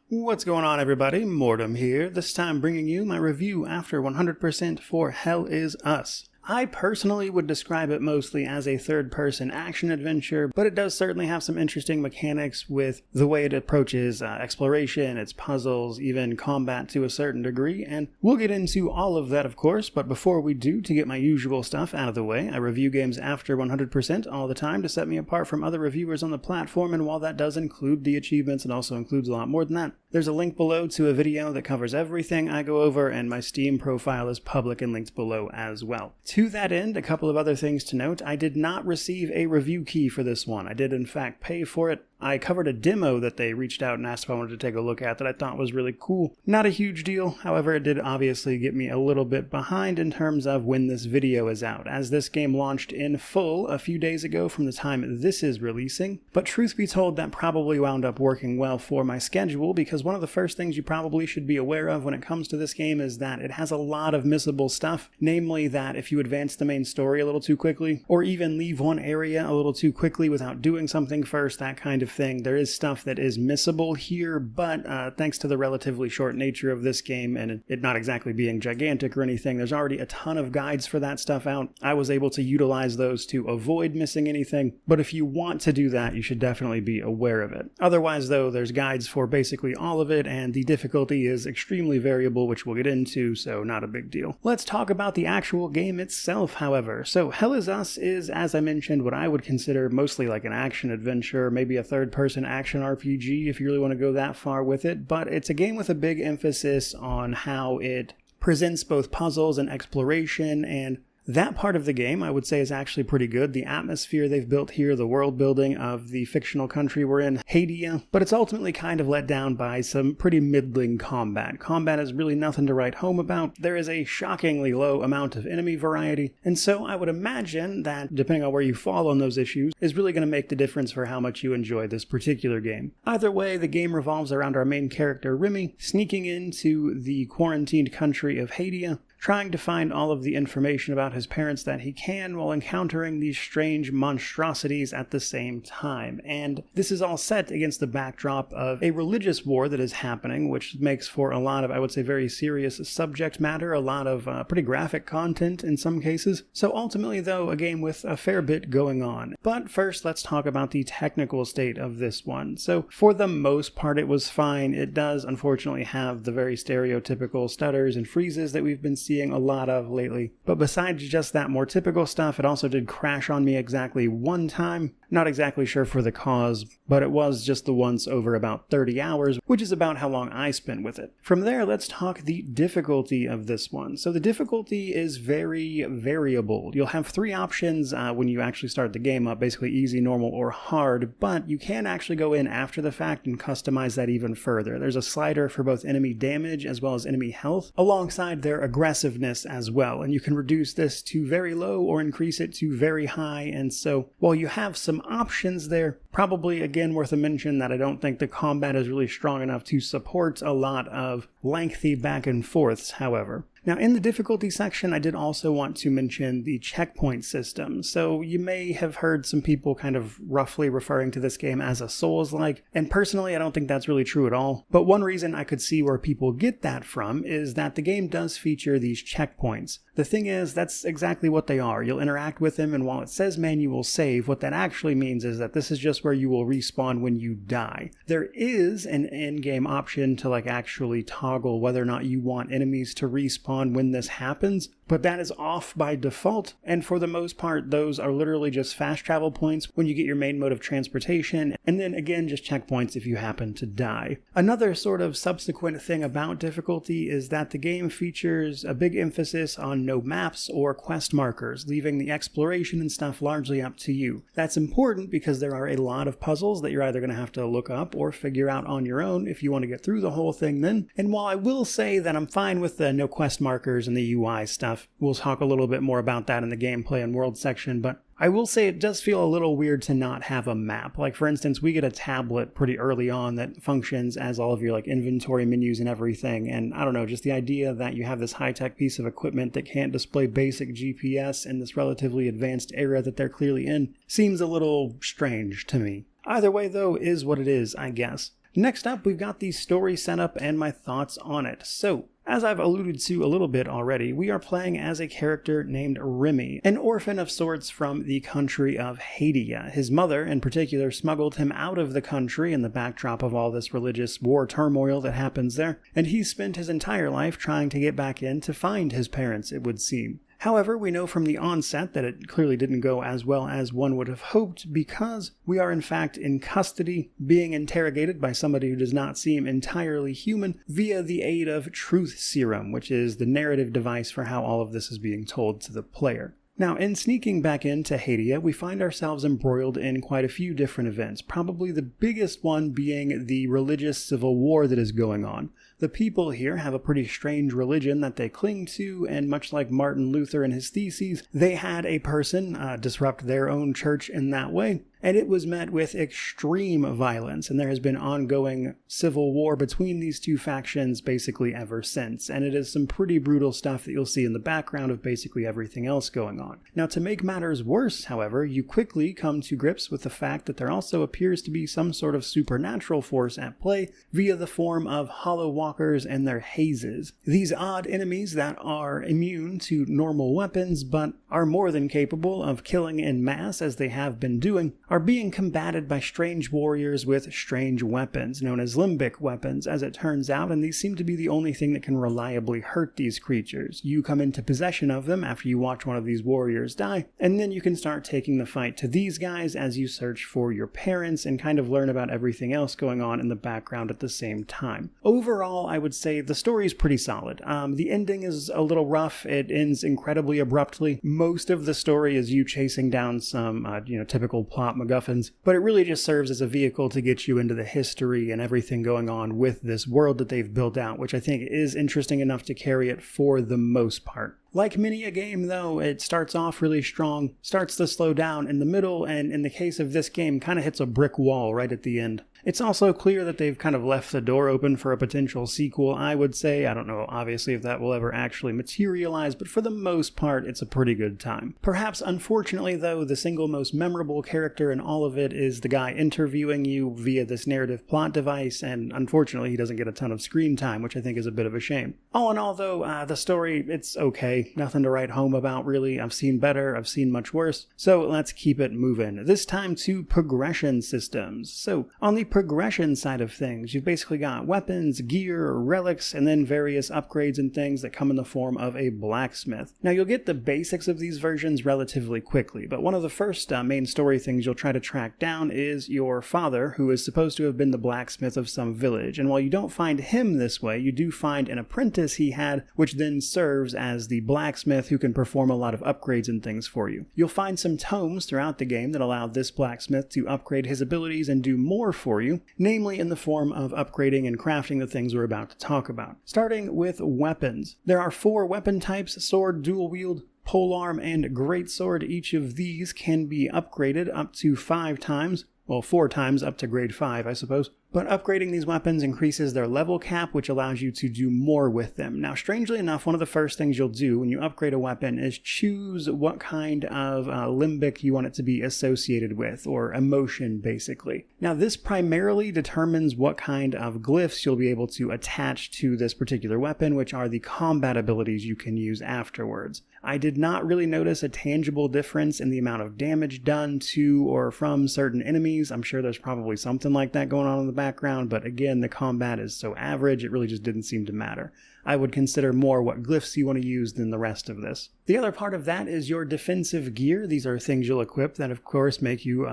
What's going on, everybody? Mortem here, this time bringing you my review after 100% for Hell Is Us. I personally would describe it mostly as a third-person action-adventure, but it does certainly have some interesting mechanics with the way it approaches exploration, its puzzles, even combat to a certain degree, and we'll get into all of that, of course, but before we do, to get my usual stuff out of the way, I review games after 100% all the time to set me apart from other reviewers on the platform, and while that does include the achievements, it also includes a lot more than that. There's a link below to a video that covers everything I go over, and my Steam profile is public and linked below as well. To that end, a couple of other things to note. I did not receive a review key for this one. I did in fact pay for it. I covered a demo that they reached out and asked if I wanted to take a look at that I thought was really cool. Not a huge deal, however, it did obviously get me a little bit behind in terms of when this video is out, as this game launched in full a few days ago from the time this is releasing. But truth be told, that probably wound up working well for my schedule, because one of the first things you probably should be aware of when it comes to this game is that it has a lot of missable stuff, namely that if you advance the main story a little too quickly, or even leave one area a little too quickly without doing something first, that kind of thing. There is stuff that is missable here, but thanks to the relatively short nature of this game and it not exactly being gigantic or anything, there's already a ton of guides for that stuff out. I was able to utilize those to avoid missing anything, but if you want to do that, you should definitely be aware of it. Otherwise, though, there's guides for basically all of it, and the difficulty is extremely variable, which we'll get into, so not a big deal. Let's talk about the actual game itself, however. So Hell Is Us is, as I mentioned, what I would consider mostly like an action-adventure, maybe a third-person action RPG if you really want to go that far with it, but it's a game with a big emphasis on how it presents both puzzles and exploration, and that part of the game, I would say, is actually pretty good. The atmosphere they've built here, the world building of the fictional country we're in, Hadia, but it's ultimately kind of let down by some pretty middling combat. Combat is really nothing to write home about. There is a shockingly low amount of enemy variety, and so I would imagine that, depending on where you fall on those issues, is really going to make the difference for how much you enjoy this particular game. Either way, the game revolves around our main character, Remy, sneaking into the quarantined country of Hadia, trying to find all of the information about his parents that he can while encountering these strange monstrosities at the same time. And this is all set against the backdrop of a religious war that is happening, which makes for a lot of, I would say, very serious subject matter, a lot of pretty graphic content in some cases. So ultimately, though, a game with a fair bit going on. But first, let's talk about the technical state of this one. So for the most part, it was fine. It does, unfortunately, have the very stereotypical stutters and freezes that we've been seeing a lot of lately. But besides just that more typical stuff, it also did crash on me exactly one time. Not exactly sure for the cause, but it was just the once over about 30 hours, which is about how long I spent with it. From there, let's talk the difficulty of this one. So the difficulty is very variable. You'll have three options when you actually start the game up, basically easy, normal, or hard, but you can actually go in after the fact and customize that even further. There's a slider for both enemy damage as well as enemy health, alongside their aggressiveness as well, and you can reduce this to very low or increase it to very high, and so while you have some options there, probably again worth a mention that I don't think the combat is really strong enough to support a lot of lengthy back and forths, however. Now, in the difficulty section, I did also want to mention the checkpoint system. So you may have heard some people kind of roughly referring to this game as a Souls-like, and personally, I don't think that's really true at all. But one reason I could see where people get that from is that the game does feature these checkpoints. The thing is, that's exactly what they are. You'll interact with them, and while it says manual save, what that actually means is that this is just where you will respawn when you die. There is an in-game option to actually toggle whether or not you want enemies to respawn when this happens, but that is off by default, and for the most part, those are literally just fast travel points when you get your main mode of transportation, and then again, just checkpoints if you happen to die. Another sort of subsequent thing about difficulty is that the game features a big emphasis on no maps or quest markers, leaving the exploration and stuff largely up to you. That's important because there are a lot of puzzles that you're either going to have to look up or figure out on your own if you want to get through the whole thing then. And while I will say that I'm fine with the no quest markers and the UI stuff, we'll talk a little bit more about that in the gameplay and world section, but I will say it does feel a little weird to not have a map. Like, for instance, we get a tablet pretty early on that functions as all of your inventory menus and everything, and I don't know, just the idea that you have this high-tech piece of equipment that can't display basic GPS in this relatively advanced era that they're clearly in seems a little strange to me. Either way, though, is what it is, I guess. Next up, we've got the story setup and my thoughts on it. So, as I've alluded to a little bit already, we are playing as a character named Remy, an orphan of sorts from the country of Haiti. His mother, in particular, smuggled him out of the country in the backdrop of all this religious war turmoil that happens there, and he spent his entire life trying to get back in to find his parents, it would seem. However, we know from the onset that it clearly didn't go as well as one would have hoped, because we are in fact in custody, being interrogated by somebody who does not seem entirely human via the aid of truth serum, which is the narrative device for how all of this is being told to the player. Now, in sneaking back into Haiti, we find ourselves embroiled in quite a few different events, probably the biggest one being the religious civil war that is going on. The people here have a pretty strange religion that they cling to, and much like Martin Luther and his theses, they had a person disrupt their own church in that way, and it was met with extreme violence, and there has been ongoing civil war between these two factions basically ever since, and it is some pretty brutal stuff that you'll see in the background of basically everything else going on. Now, to make matters worse, however, you quickly come to grips with the fact that there also appears to be some sort of supernatural force at play via the form of hollow walkers and their hazes. These odd enemies that are immune to normal weapons but are more than capable of killing en masse as they have been doing are being combated by strange warriors with strange weapons, known as limbic weapons, as it turns out, and these seem to be the only thing that can reliably hurt these creatures. You come into possession of them after you watch one of these warriors die, and then you can start taking the fight to these guys as you search for your parents and kind of learn about everything else going on in the background at the same time. Overall, I would say the story is pretty solid. The ending is a little rough. It ends incredibly abruptly. Most of the story is you chasing down some, typical plot MacGuffins, but it really just serves as a vehicle to get you into the history and everything going on with this world that they've built out, which I think is interesting enough to carry it for the most part. Like many a game, though, it starts off really strong, starts to slow down in the middle, and in the case of this game, kind of hits a brick wall right at the end. It's also clear that they've kind of left the door open for a potential sequel, I would say. I don't know, obviously, if that will ever actually materialize, but for the most part, it's a pretty good time. Perhaps, unfortunately, though, the single most memorable character in all of it is the guy interviewing you via this narrative plot device, and unfortunately, he doesn't get a ton of screen time, which I think is a bit of a shame. All in all, though, the story, it's okay. Nothing to write home about, really. I've seen better, I've seen much worse, so let's keep it moving. This time to progression systems. So, on the progression side of things, you've basically got weapons, gear, relics, and then various upgrades and things that come in the form of a blacksmith. Now, you'll get the basics of these versions relatively quickly, but one of the first main story things you'll try to track down is your father, who is supposed to have been the blacksmith of some village, and while you don't find him this way, you do find an apprentice he had, which then serves as the blacksmith who can perform a lot of upgrades and things for you. You'll find some tomes throughout the game that allow this blacksmith to upgrade his abilities and do more for you, namely in the form of upgrading and crafting the things we're about to talk about. Starting with weapons. There are 4 weapon types: sword, dual wield, polearm, and greatsword. Each of these can be upgraded up to 5 times. Well, 4 times up to grade 5, I suppose. But upgrading these weapons increases their level cap, which allows you to do more with them. Now, strangely enough, one of the first things you'll do when you upgrade a weapon is choose what kind of limbic you want it to be associated with, or emotion, basically. Now, this primarily determines what kind of glyphs you'll be able to attach to this particular weapon, which are the combat abilities you can use afterwards. I did not really notice a tangible difference in the amount of damage done to or from certain enemies. I'm sure there's probably something like that going on in the background, but again, the combat is so average, it really just didn't seem to matter. I would consider more what glyphs you want to use than the rest of this. The other part of that is your defensive gear. These are things you'll equip that, of course, make you,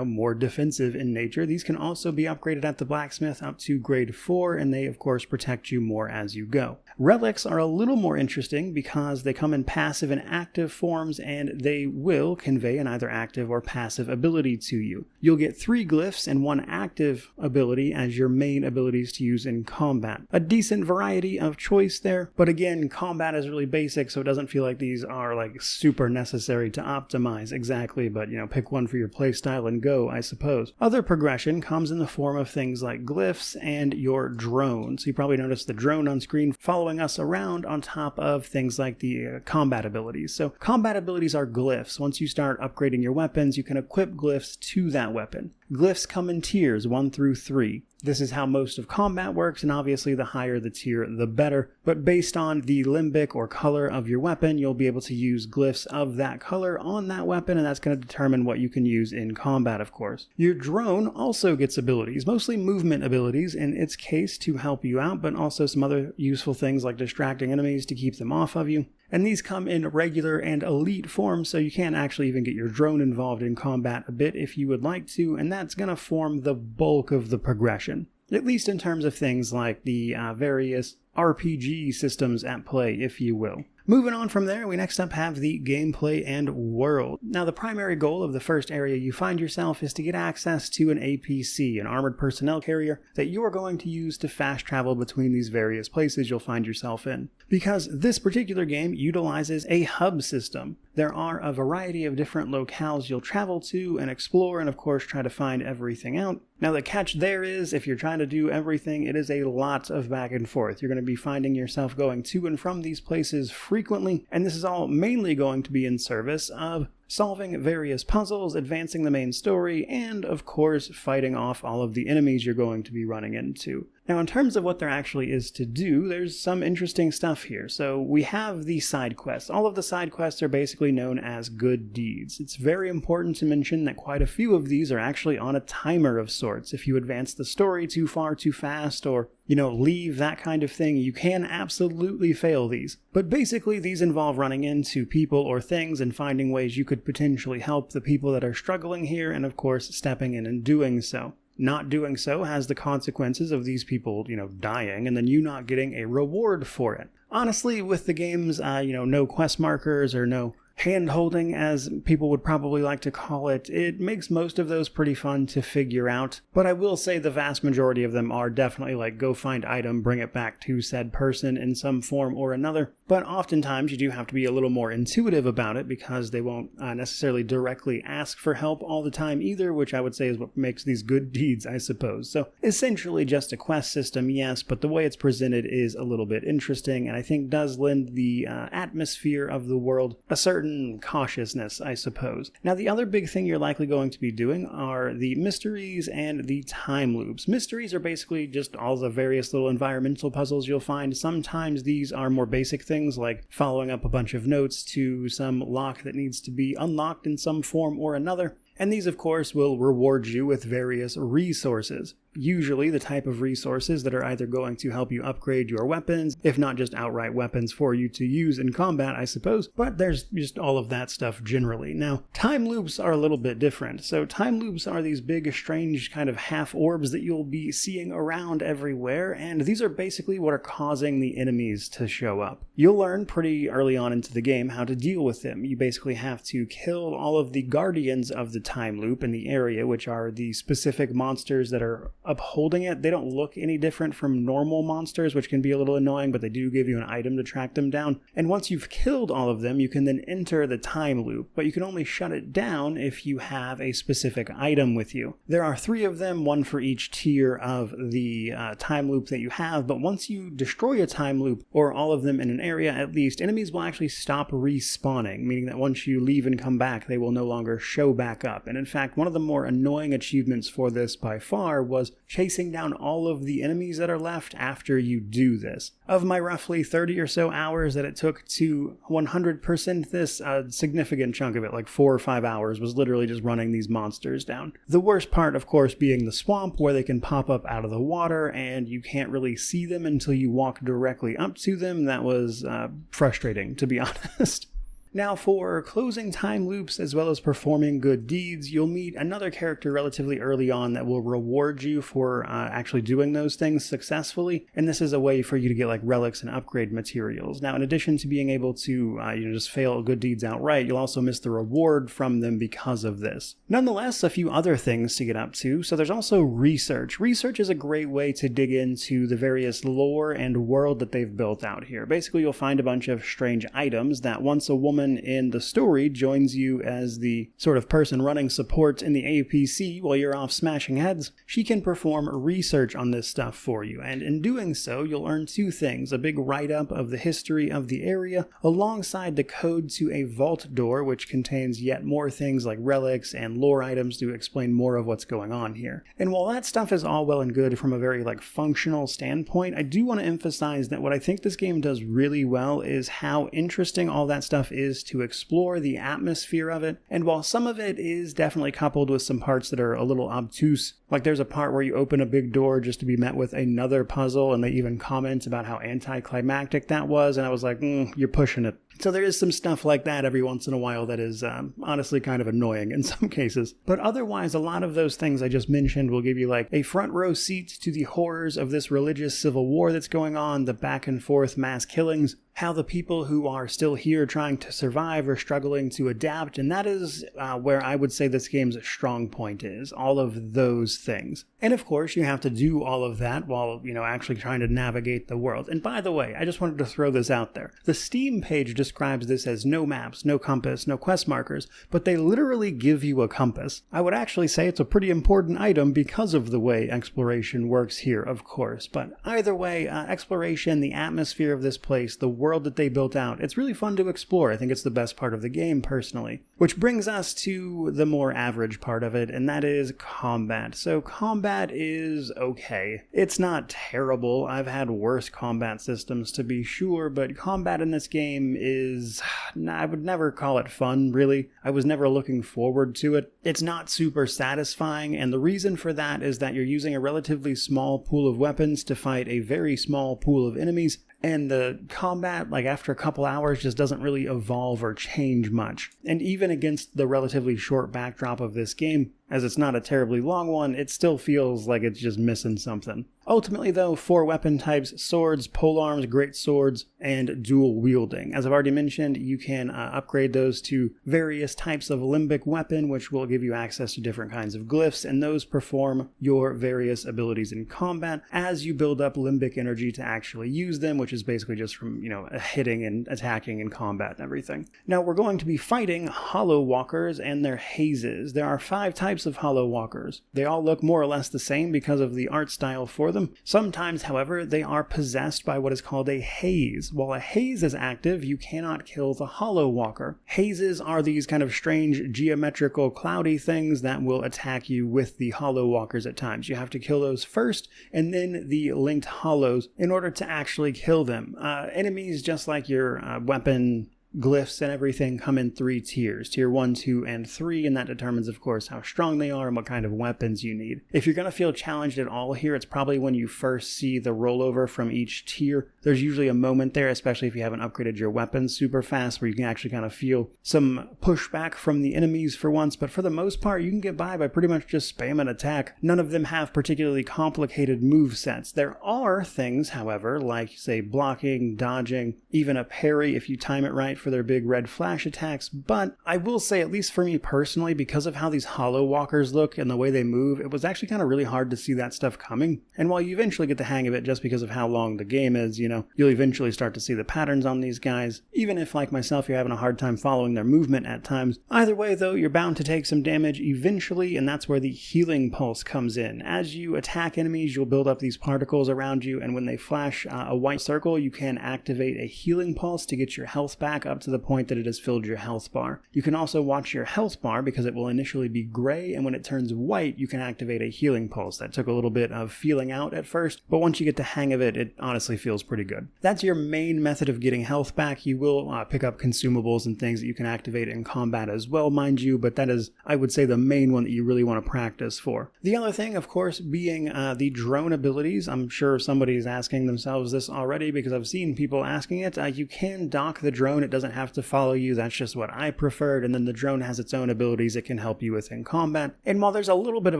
more defensive in nature. These can also be upgraded at the blacksmith up to grade 4, and they, of course, protect you more as you go. Relics are a little more interesting because they come in passive and active forms, and they will convey an either active or passive ability to you. You'll get 3 glyphs and 1 active ability as your main abilities to use in combat. A decent variety of choice there, but again, combat is really basic, so it doesn't feel like these are like super necessary to optimize exactly, but pick one for your playstyle and go, I suppose. Other progression comes in the form of things like glyphs and your drone. So you probably noticed the drone on screen following us around on top of things like the combat abilities. So combat abilities are glyphs. Once you start upgrading your weapons, you can equip glyphs to that weapon. Glyphs come in tiers 1 through 3. This is how most of combat works, and obviously the higher the tier, the better. But based on the limbic or color of your weapon, you'll be able to use glyphs of that color on that weapon, and that's going to determine what you can use in combat, of course. Your drone also gets abilities, mostly movement abilities in its case to help you out, but also some other useful things like distracting enemies to keep them off of you. And these come in regular and elite form, so you can actually even get your drone involved in combat a bit if you would like to, and that's going to form the bulk of the progression. At least in terms of things like the various RPG systems at play, if you will. Moving on from there, we next up have the gameplay and world. Now, the primary goal of the first area you find yourself is to get access to an APC, an armored personnel carrier, that you are going to use to fast travel between these various places you'll find yourself in. Because this particular game utilizes a hub system. There are a variety of different locales you'll travel to and explore, and of course try to find everything out. Now, the catch there is, if you're trying to do everything, it is a lot of back and forth. You're going to be finding yourself going to and from these places frequently, and this is all mainly going to be in service of solving various puzzles, advancing the main story, and of course fighting off all of the enemies you're going to be running into. Now, in terms of what there actually is to do, there's some interesting stuff here. So we have the side quests. All of the side quests are basically known as good deeds. It's very important to mention that quite a few of these are actually on a timer of sorts. If you advance the story too far too fast, or leave that kind of thing, you can absolutely fail these. But basically, these involve running into people or things and finding ways you could potentially help the people that are struggling here, and of course, stepping in and doing so. Not doing so has the consequences of these people, dying, and then you not getting a reward for it. Honestly, with the game's, no quest markers or no hand-holding, as people would probably like to call it, it makes most of those pretty fun to figure out. But I will say the vast majority of them are definitely like, go find item, bring it back to said person in some form or another. But oftentimes you do have to be a little more intuitive about it, because they won't necessarily directly ask for help all the time either, which I would say is what makes these good deeds, I suppose. So essentially just a quest system, yes, but the way it's presented is a little bit interesting, and I think does lend the atmosphere of the world a certain cautiousness, I suppose. Now, the other big thing you're likely going to be doing are the mysteries and the time loops. Mysteries are basically just all the various little environmental puzzles you'll find. Sometimes these are more basic things like following up a bunch of notes to some lock that needs to be unlocked in some form or another. And these, of course, will reward you with various resources. Usually the type of resources that are either going to help you upgrade your weapons, if not just outright weapons for you to use in combat, I suppose, but there's just all of that stuff generally. Now, time loops are a little bit different. So time loops are these big, strange kind of half orbs that you'll be seeing around everywhere, and these are basically what are causing the enemies to show up. You'll learn pretty early on into the game how to deal with them. You basically have to kill all of the guardians of the time loop in the area, which are the specific monsters that are upholding it. They don't look any different from normal monsters, which can be a little annoying, but they do give you an item to track them down. And once you've killed all of them, you can then enter the time loop, but you can only shut it down if you have a specific item with you. There are 3 of them, 1 for each tier of the time loop that you have, but once you destroy a time loop, or all of them in an area at least, enemies will actually stop respawning, meaning that once you leave and come back, they will no longer show back up. And in fact, one of the more annoying achievements for this by far was chasing down all of the enemies that are left after you do this. Of my roughly 30 or so hours that it took to 100% this, a significant chunk of it, like 4 or 5 hours, was literally just running these monsters down. The worst part, of course, being the swamp, where they can pop up out of the water and you can't really see them until you walk directly up to them. That was frustrating, to be honest. Now, for closing time loops as well as performing good deeds, you'll meet another character relatively early on that will reward you for actually doing those things successfully, and this is a way for you to get like relics and upgrade materials. Now, in addition to being able to just fail good deeds outright, you'll also miss the reward from them because of this. Nonetheless, a few other things to get up to. So there's also research. Research is a great way to dig into the various lore and world that they've built out here. Basically, you'll find a bunch of strange items that once a woman woman in the story joins you as the sort of person running support in the APC while you're off smashing heads, she can perform research on this stuff for you, and in doing so, you'll earn two things: a big write-up of the history of the area, alongside the code to a vault door, which contains yet more things like relics and lore items to explain more of what's going on here. And while that stuff is all well and good from a very functional standpoint, I do want to emphasize that what I think this game does really well is how interesting all that stuff is to explore, the atmosphere of it. And while some of it is definitely coupled with some parts that are a little obtuse, like there's a part where you open a big door just to be met with another puzzle, and they even comment about how anticlimactic that was, and I was like, you're pushing it. So there is some stuff like that every once in a while that is honestly kind of annoying in some cases. But otherwise, a lot of those things I just mentioned will give you a front row seat to the horrors of this religious civil war that's going on, the back and forth mass killings, how the people who are still here trying to survive are struggling to adapt, and that is where I would say this game's strong point is, all of those things. And of course, you have to do all of that while, actually trying to navigate the world. And by the way, I just wanted to throw this out there. The Steam page describes this as no maps, no compass, no quest markers, but they literally give you a compass. I would actually say it's a pretty important item because of the way exploration works here, of course. But either way, exploration, the atmosphere of this place, the world that they built out, it's really fun to explore. I think it's the best part of the game, personally. Which brings us to the more average part of it, and that is combat. So combat is okay. It's not terrible. I've had worse combat systems to be sure, but combat in this game is, I would never call it fun, really. I was never looking forward to it. It's not super satisfying, and the reason for that is that you're using a relatively small pool of weapons to fight a very small pool of enemies, and the combat, after a couple hours, just doesn't really evolve or change much. And even against the relatively short backdrop of this game, as it's not a terribly long one, it still feels like it's just missing something. Ultimately though, 4 weapon types: swords, polearms, great swords, and dual wielding. As I've already mentioned, you can upgrade those to various types of limbic weapon, which will give you access to different kinds of glyphs, and those perform your various abilities in combat as you build up limbic energy to actually use them, which is basically just from, hitting and attacking in combat and everything. Now, we're going to be fighting hollow walkers and their hazes. There are 5 types of hollow walkers. They all look more or less the same because of the art style for them. Sometimes, however, they are possessed by what is called a haze. While a haze is active, you cannot kill the hollow walker. Hazes are these kind of strange geometrical cloudy things that will attack you with the hollow walkers at times. You have to kill those first, and then the linked hollows in order to actually kill them. Enemies, just like your weapon glyphs and everything, come in 3 tiers. Tier 1, 2, and 3, and that determines, of course, how strong they are and what kind of weapons you need. If you're going to feel challenged at all here, it's probably when you first see the rollover from each tier. There's usually a moment there, especially if you haven't upgraded your weapons super fast, where you can actually kind of feel some pushback from the enemies for once, but for the most part, you can get by pretty much just spam an attack. None of them have particularly complicated move sets. There are things, however, like, say, blocking, dodging, even a parry if you time it right for their big red flash attacks, but I will say, at least for me personally, because of how these hollow walkers look and the way they move, it was actually kind of really hard to see that stuff coming. And while you eventually get the hang of it just because of how long the game is, you'll eventually start to see the patterns on these guys, even if, like myself, you're having a hard time following their movement at times. Either way, though, you're bound to take some damage eventually, and that's where the healing pulse comes in. As you attack enemies, you'll build up these particles around you, and when they flash a white circle, you can activate a healing pulse to get your health back up to the point that it has filled your health bar. You can also watch your health bar because it will initially be gray, and when it turns white, you can activate a healing pulse. That took a little bit of feeling out at first, but once you get the hang of it, it honestly feels pretty good. That's your main method of getting health back. You will pick up consumables and things that you can activate in combat as well, mind you, but that is, I would say, the main one that you really want to practice for. The other thing, of course, being the drone abilities. I'm sure somebody is asking themselves this already because I've seen people asking it. You can dock the drone. It doesn't have to follow you. That's just what I preferred. And then the drone has its own abilities it can help you with in combat. And while there's a little bit of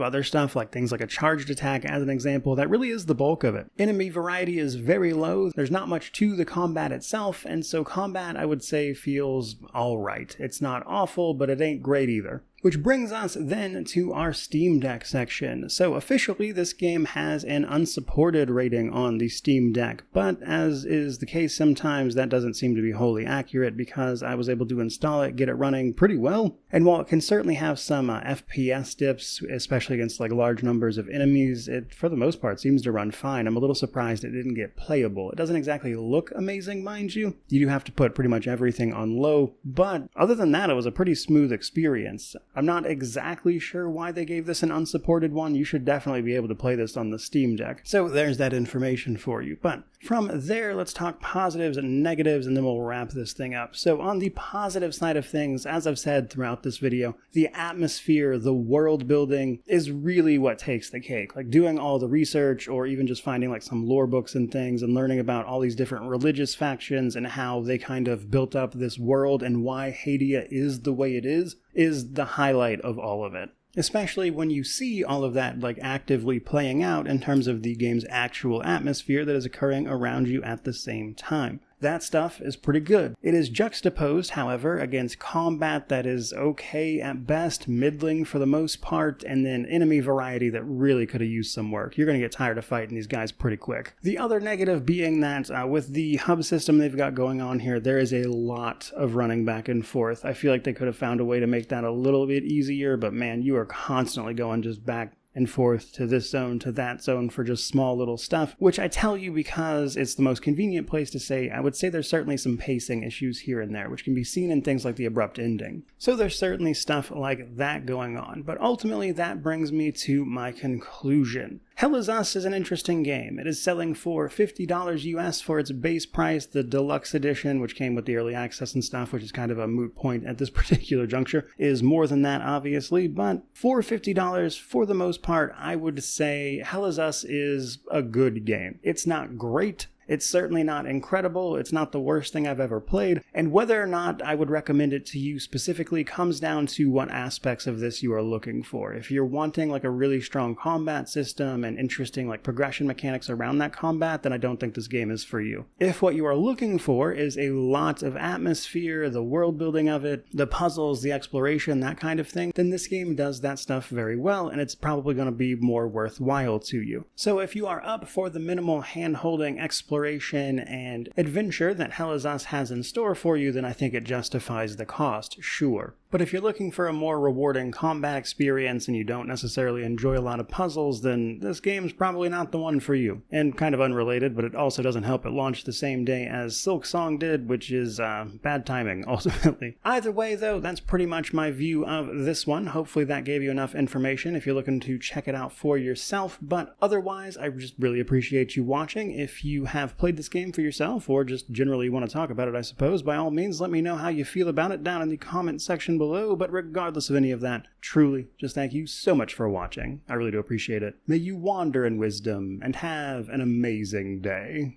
other stuff, like things like a charged attack as an example, that really is the bulk of it. Enemy variety is very low. There's not much to the combat itself. And so combat, I would say, feels alright. It's not awful, but it ain't great either. Which brings us then to our Steam Deck section. So officially this game has an unsupported rating on the Steam Deck, but as is the case sometimes, that doesn't seem to be wholly accurate because I was able to install it, get it running pretty well, and while it can certainly have some FPS dips, especially against like large numbers of enemies, it for the most part seems to run fine. I'm a little surprised it didn't get playable. It doesn't exactly look amazing, mind you. You do have to put pretty much everything on low, but other than that, it was a pretty smooth experience. I'm not exactly sure why they gave this an unsupported one. You should definitely be able to play this on the Steam Deck. So there's that information for you. But from there, let's talk positives and negatives, and then we'll wrap this thing up. So on the positive side of things, as I've said throughout this video, the atmosphere, the world building is really what takes the cake. Like doing all the research or even just finding like some lore books and things and learning about all these different religious factions and how they kind of built up this world and why Hadia is the way it is the highlight of all of it. Especially when you see all of that like actively playing out in terms of the game's actual atmosphere that is occurring around you at the same time. That stuff is pretty good. It is juxtaposed, however, against combat that is okay at best, middling for the most part, and then enemy variety that really could have used some work. You're going to get tired of fighting these guys pretty quick. The other negative being that with the hub system they've got going on here, there is a lot of running back and forth. I feel like they could have found a way to make that a little bit easier, but man, you are constantly going just back and forth to this zone, to that zone for just small little stuff, which I tell you because it's the most convenient place to say. I would say there's certainly some pacing issues here and there, which can be seen in things like the abrupt ending. So there's certainly stuff like that going on, but ultimately that brings me to my conclusion. Hell Is Us is an interesting game. It is selling for $50 US for its base price. The deluxe edition, which came with the early access and stuff, which is kind of a moot point at this particular juncture, is more than that obviously, but for $50 for the most part, I would say Hell Is Us is a good game. It's not great. It's certainly not incredible, it's not the worst thing I've ever played, and whether or not I would recommend it to you specifically comes down to what aspects of this you are looking for. If you're wanting like a really strong combat system and interesting like progression mechanics around that combat, then I don't think this game is for you. If what you are looking for is a lot of atmosphere, the world building of it, the puzzles, the exploration, that kind of thing, then this game does that stuff very well, and it's probably going to be more worthwhile to you. So if you are up for the minimal hand-holding exploration and adventure that Hell Is Us has in store for you, then I think it justifies the cost, sure. But if you're looking for a more rewarding combat experience and you don't necessarily enjoy a lot of puzzles, then this game's probably not the one for you. And kind of unrelated, but it also doesn't help it launch the same day as Silksong did, which is bad timing, ultimately. Either way, though, that's pretty much my view of this one. Hopefully that gave you enough information if you're looking to check it out for yourself, but otherwise, I just really appreciate you watching. If you have played this game for yourself, or just generally want to talk about it, I suppose, by all means, let me know how you feel about it down in the comment section below. But regardless of any of that, truly, just thank you so much for watching. I really do appreciate it. May you wander in wisdom and have an amazing day.